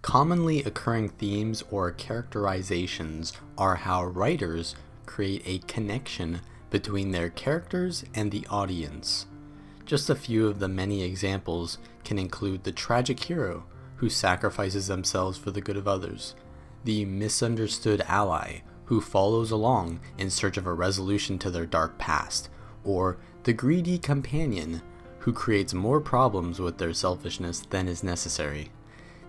Commonly occurring themes or characterizations are how writers create a connection between their characters and the audience. Just a few of the many examples can include the tragic hero who sacrifices themselves for the good of others, the misunderstood ally who follows along in search of a resolution to their dark past, or the greedy companion who creates more problems with their selfishness than is necessary.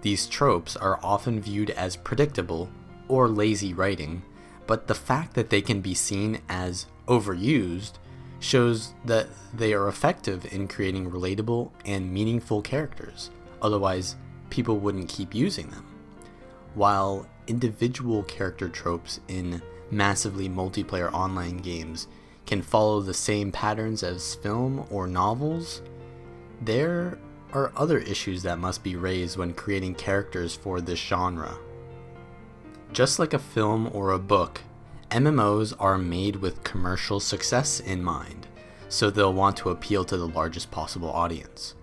These tropes are often viewed as predictable or lazy writing, but the fact that they can be seen as overused shows that they are effective in creating relatable and meaningful characters. Otherwise, people wouldn't keep using them. While individual character tropes in massively multiplayer online games can follow the same patterns as film or novels, there are other issues that must be raised when creating characters for this genre. Just like a film or a book, MMOs are made with commercial success in mind, so they'll want to appeal to the largest possible audience.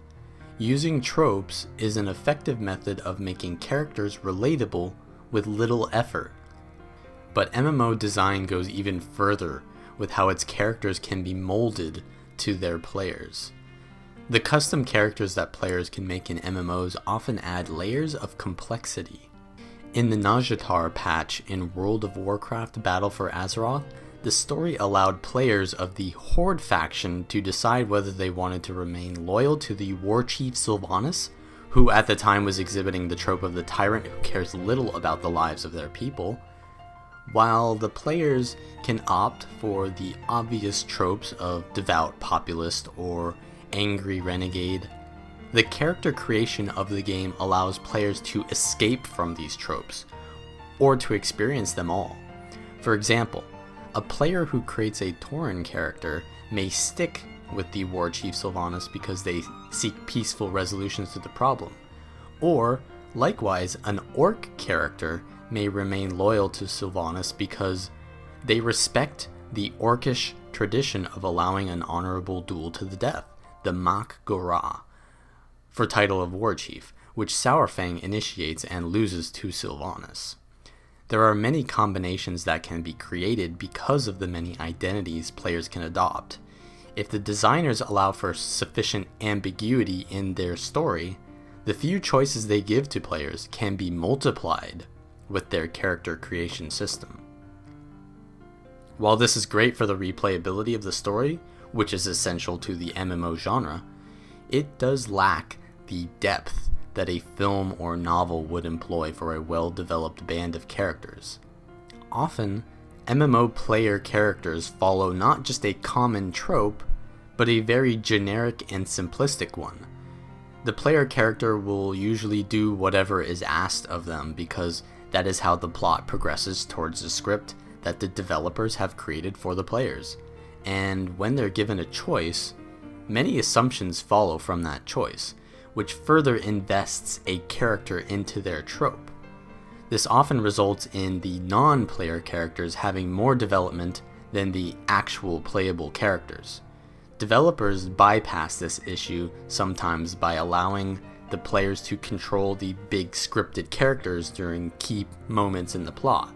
Using tropes is an effective method of making characters relatable with little effort. But MMO design goes even further with how its characters can be molded to their players. The custom characters that players can make in MMOs often add layers of complexity. In the Nazjatar patch in World of Warcraft Battle for Azeroth, the story allowed players of the Horde faction to decide whether they wanted to remain loyal to the war chief Sylvanas, who at the time was exhibiting the trope of the tyrant who cares little about the lives of their people, while the players can opt for the obvious tropes of devout populist or angry renegade. The character creation of the game allows players to escape from these tropes, or to experience them all. For example, a player who creates a Tauren character may stick with the War Chief Sylvanas because they seek peaceful resolutions to the problem. Or, likewise, an Orc character may remain loyal to Sylvanas because they respect the Orcish tradition of allowing an honorable duel to the death, the Mak Gorah, for title of War Chief, which Sourfang initiates and loses to Sylvanas. There are many combinations that can be created because of the many identities players can adopt. If the designers allow for sufficient ambiguity in their story, the few choices they give to players can be multiplied with their character creation system. While this is great for the replayability of the story, which is essential to the MMO genre, it does lack the depth that a film or novel would employ for a well-developed band of characters. Often, MMO player characters follow not just a common trope, but a very generic and simplistic one. The player character will usually do whatever is asked of them because that is how the plot progresses towards the script that the developers have created for the players. And when they're given a choice, many assumptions follow from that choice, which further invests a character into their trope. This often results in the non-player characters having more development than the actual playable characters. Developers bypass this issue sometimes by allowing the players to control the big scripted characters during key moments in the plot.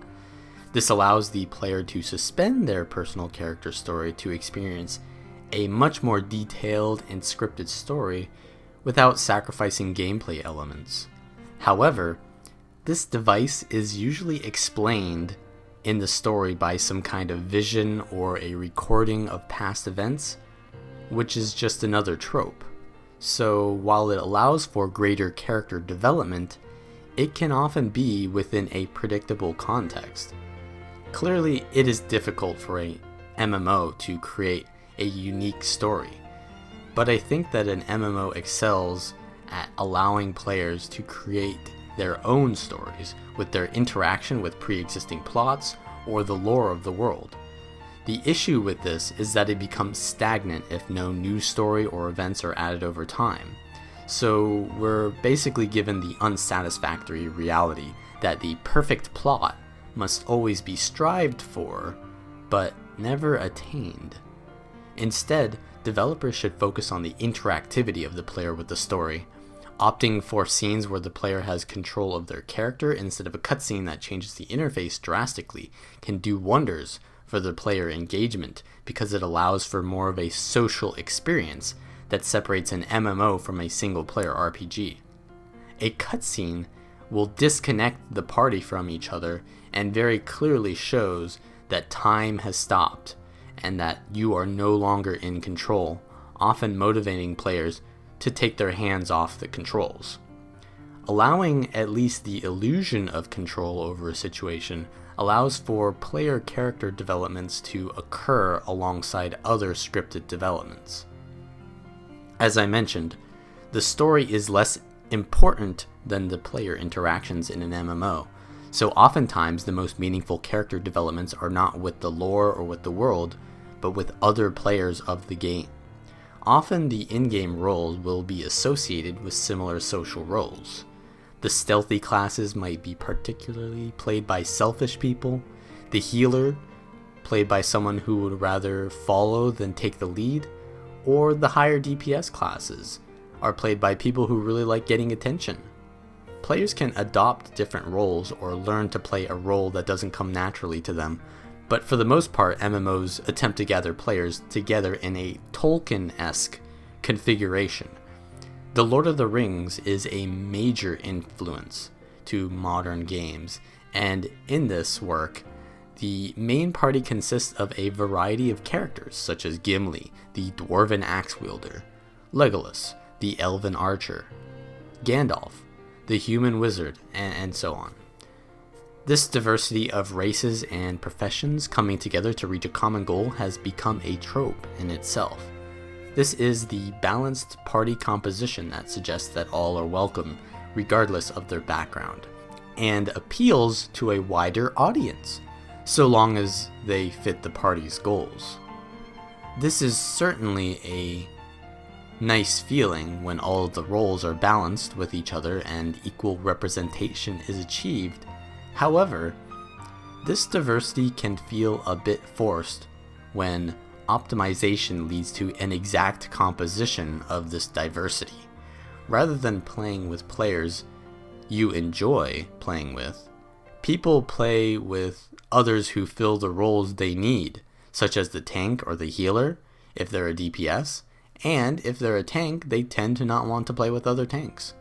This allows the player to suspend their personal character story to experience a much more detailed and scripted story without sacrificing gameplay elements. However, this device is usually explained in the story by some kind of vision or a recording of past events, which is just another trope. So while it allows for greater character development, it can often be within a predictable context. Clearly, it is difficult for a MMO to create a unique story, but I think that an MMO excels at allowing players to create their own stories with their interaction with pre-existing plots or the lore of the world. The issue with this is that it becomes stagnant if no new story or events are added over time. So we're basically given the unsatisfactory reality that the perfect plot must always be strived for, but never attained. Instead, developers should focus on the interactivity of the player with the story, Opting for scenes where the player has control of their character instead of a cutscene that changes the interface drastically can do wonders for the player engagement because it allows for more of a social experience that separates an MMO from a single-player RPG. A cutscene will disconnect the party from each other and very clearly shows that time has stopped and that you are no longer in control, often motivating players to take their hands off the controls. Allowing at least the illusion of control over a situation allows for player character developments to occur alongside other scripted developments. As I mentioned, the story is less important than the player interactions in an MMO, so oftentimes the most meaningful character developments are not with the lore or with the world, but with other players of the game. Often the in-game roles will be associated with similar social roles. The stealthy classes might be particularly played by selfish people, the healer played by someone who would rather follow than take the lead, or the higher DPS classes are played by people who really like getting attention. Players can adopt different roles or learn to play a role that doesn't come naturally to them, but for the most part, MMOs attempt to gather players together in a Tolkien-esque configuration. The Lord of the Rings is a major influence to modern games, and in this work, the main party consists of a variety of characters, such as Gimli, the dwarven axe wielder, Legolas, the elven archer, Gandalf, the human wizard, and so on. This diversity of races and professions coming together to reach a common goal has become a trope in itself. This is the balanced party composition that suggests that all are welcome, regardless of their background, and appeals to a wider audience, so long as they fit the party's goals. This is certainly a nice feeling when all of the roles are balanced with each other and equal representation is achieved. However, this diversity can feel a bit forced when optimization leads to an exact composition of this diversity. Rather than playing with players you enjoy playing with, people play with others who fill the roles they need, such as the tank or the healer, if they're a DPS, and if they're a tank, they tend to not want to play with other tanks.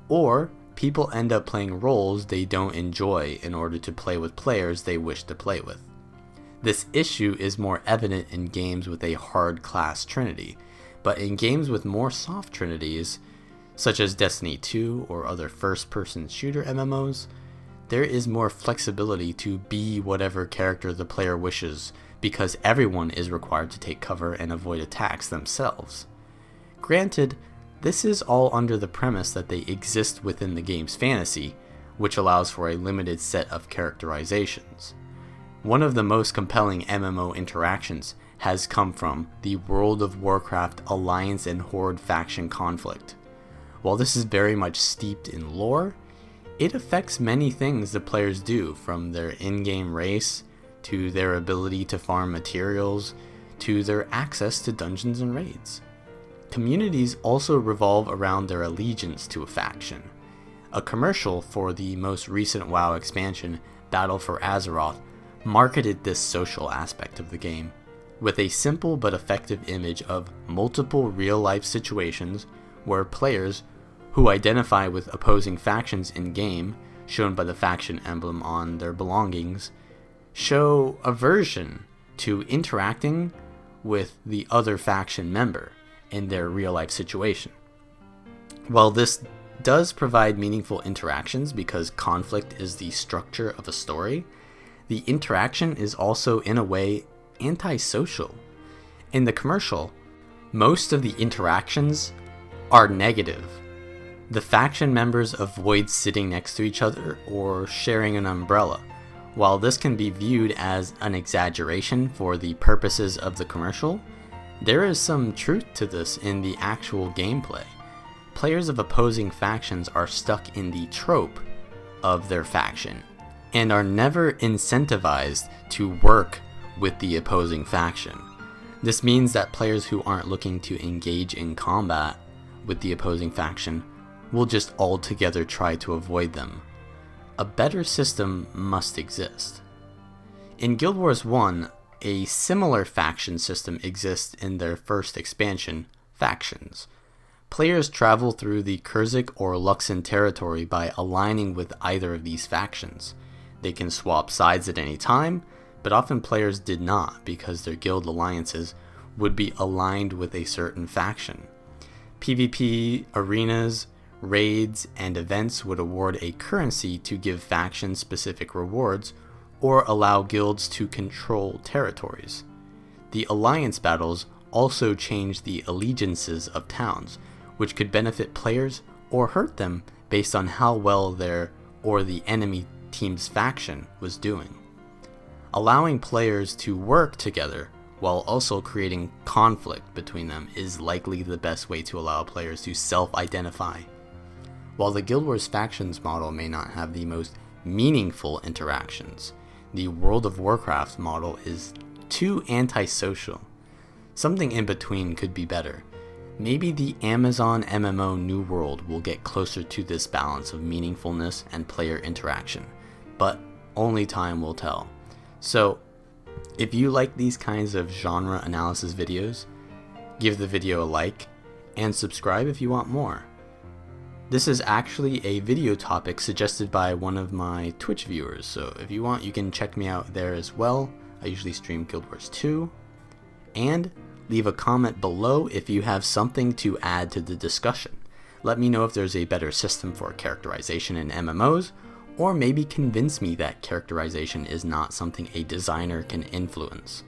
Or people end up playing roles they don't enjoy in order to play with players they wish to play with. This issue is more evident in games with a hard class trinity, but in games with more soft trinities, such as Destiny 2 or other first-person shooter MMOs, there is more flexibility to be whatever character the player wishes, because everyone is required to take cover and avoid attacks themselves. Granted, this is all under the premise that they exist within the game's fantasy, which allows for a limited set of characterizations. One of the most compelling MMO interactions has come from the World of Warcraft Alliance and Horde faction conflict. While this is very much steeped in lore, it affects many things the players do, from their in-game race, to their ability to farm materials, to their access to dungeons and raids. Communities also revolve around their allegiance to a faction. A commercial for the most recent WoW expansion, Battle for Azeroth, marketed this social aspect of the game, with a simple but effective image of multiple real-life situations where players who identify with opposing factions in-game, shown by the faction emblem on their belongings, show aversion to interacting with the other faction member in their real-life situation. While this does provide meaningful interactions because conflict is the structure of a story, the interaction is also, in a way, antisocial. In the commercial, most of the interactions are negative. The faction members avoid sitting next to each other or sharing an umbrella. While this can be viewed as an exaggeration for the purposes of the commercial, there is some truth to this in the actual gameplay. Players of opposing factions are stuck in the trope of their faction and are never incentivized to work with the opposing faction. This means that players who aren't looking to engage in combat with the opposing faction we'll just altogether try to avoid them. A better system must exist. In Guild Wars 1, a similar faction system exists in their first expansion, Factions. Players travel through the Kurzik or Luxon territory by aligning with either of these factions. They can swap sides at any time, but often players did not because their guild alliances would be aligned with a certain faction. PvP arenas, raids, and events would award a currency to give factions specific rewards or allow guilds to control territories. The alliance battles also changed the allegiances of towns, which could benefit players or hurt them based on how well their or the enemy team's faction was doing. Allowing players to work together while also creating conflict between them is likely the best way to allow players to self-identify. While the Guild Wars Factions model may not have the most meaningful interactions, the World of Warcraft model is too antisocial. Something in between could be better. Maybe the Amazon MMO New World will get closer to this balance of meaningfulness and player interaction, but only time will tell. So, if you like these kinds of genre analysis videos, give the video a like, and subscribe if you want more. This is actually a video topic suggested by one of my Twitch viewers, so if you want, you can check me out there as well. I usually stream Guild Wars 2, and leave a comment below if you have something to add to the discussion. Let me know if there's a better system for characterization in MMOs, or maybe convince me that characterization is not something a designer can influence.